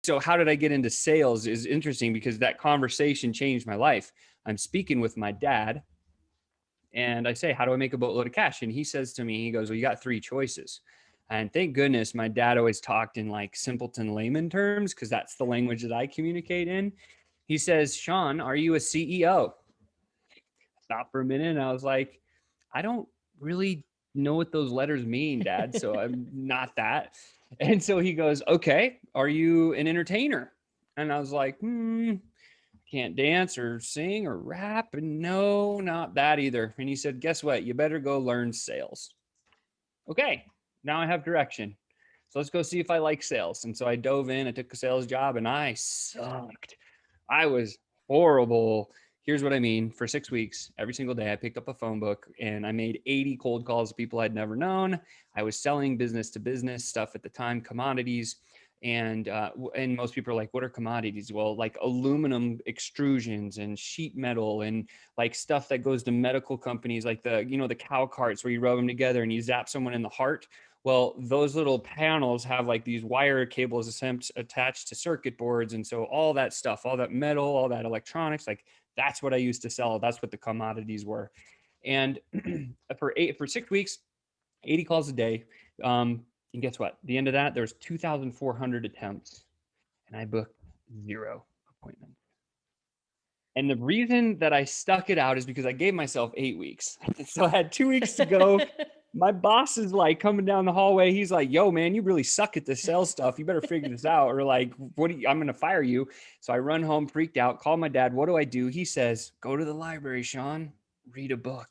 So how did I get into sales is interesting because that conversation changed my life. I'm speaking with my dad and I say, how do I make a boatload of cash? And he says to me, he goes, well, you got three choices. And thank goodness my dad always talked in like simpleton layman terms because that's the language that I communicate in. He says, Sean, are you a CEO? Stopped for a minute and I was like, I don't really know what those letters mean, Dad. So I'm not that. And so he goes, okay, are you an entertainer? And I was like, can't dance or sing or rap. And no, not that either. And he said, guess what? You better go learn sales. Okay, now I have direction. So let's go see if I like sales. And so I dove in, I took a sales job and I sucked. I was horrible. Here's what I mean. For 6 weeks, every single day, I picked up a phone book and I made 80 cold calls to people I'd never known. I was selling business to business stuff at the time, commodities. And most people are like, what are commodities? Well, like aluminum extrusions and sheet metal and like stuff that goes to medical companies, like the cow carts where you rub them together and you zap someone in the heart. Well, those little panels have like these wire cables attached to circuit boards. And so all that stuff, all that metal, all that electronics, like that's what I used to sell. That's what the commodities were. And for 6 weeks, 80 calls a day. And guess what? At the end of that, there was 2,400 attempts and I booked 0 appointments. And the reason that I stuck it out is because I gave myself 8 weeks. So I had 2 weeks to go. My boss is like coming down the hallway. He's like, yo, man, you really suck at this sales stuff. You better figure this out. Or like, I'm going to fire you. So I run home freaked out, call my dad. What do I do? He says, go to the library, Sean, read a book.